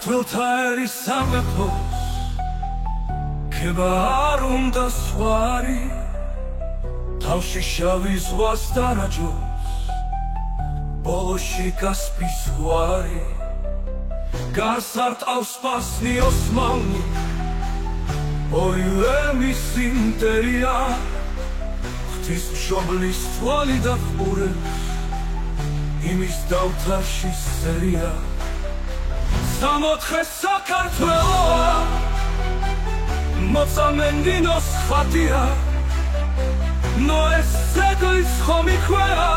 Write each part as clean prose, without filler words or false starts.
ქართველთა ერის სამეფოს ქება არ უნდა სხვარი, თავში შავი ზღვას დარაჯოს, ბოლოში კასპიის ზღვარი. გარს არტყავს სპასნი ოსმალნი, ორივე მისი იმპერია, ღვთისმშობლის თვალი დახურებს, იმის დავთარში სერია. სამოთხე საქართველოა, მოწამენდინოს ხატია, ნოეს ძეგლის ხომი ქვია,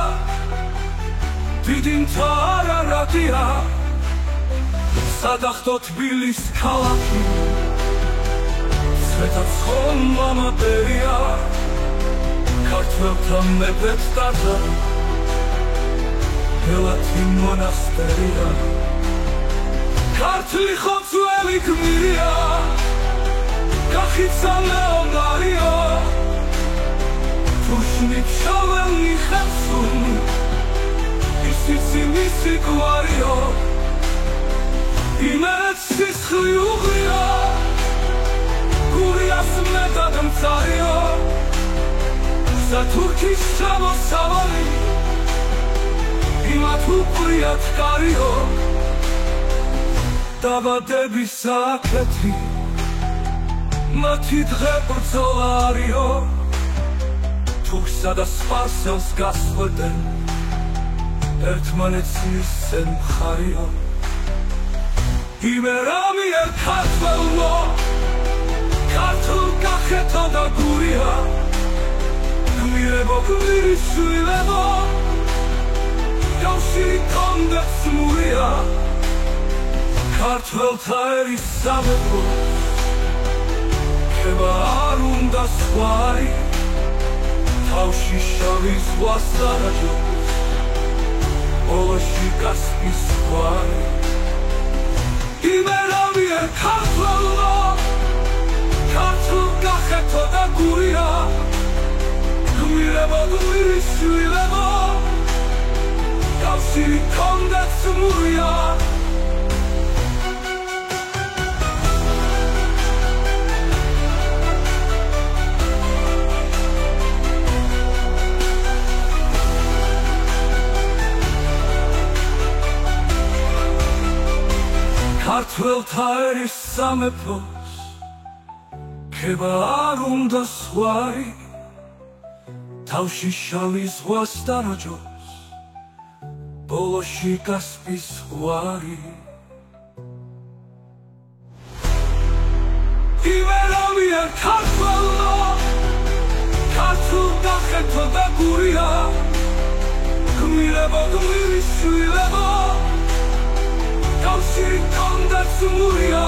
დიდი მთა არარატია. სადახტო თბილის ქალაქი, სვეტაცხონ მამატერია, ქართველთა მეფედ ტაძა, ელათი მონასტერია. ქართლი ხოცველი გმირია, კახიცა ლეონარიო, თუშნი ჩაველნი ხევსურნი, ისიცი მისი გვარიო. იმერეთ სისხლი უღრია, გურიას მეტად მწარიო, სათურქის ჩამოსავალი, იმათ უყრიათ კარიო. დაბადების აქეთი, მათი დღე ბრძოლა არიო, თუხსა და სპარსელს გასხვედენ, ერთმანეთს მისცენ მხარიო. იმერამიერ ქართველო, ქართულ კახეთო და გურია, გმირებო გმირის შვილებო, კავშირი გქონდეთ სმულია. ქართველთა ერის სამეფოს ქება არ უნდა სხვარი, თავში შავი ზღვას დარაჯოს, ბოლოში კასპიის ზღვარი. იმერამიერ ქართველო, ქართულ კახეთო და გურია, გმირებო გმირის შვილებო, კავშირი გქონდეთ სმულია. ქართველთა ერის სამეფოს ქება არ უნდა სხვარი, თავში შავი ზღვას დარაჯოს, ბოლოში კასპიის ზღვარი. იმერამიერ ქართველო, ქართულ კახეთო და გურია, გმირებო გმირის შვილებო, კავშირი გქონდეთ სმულია.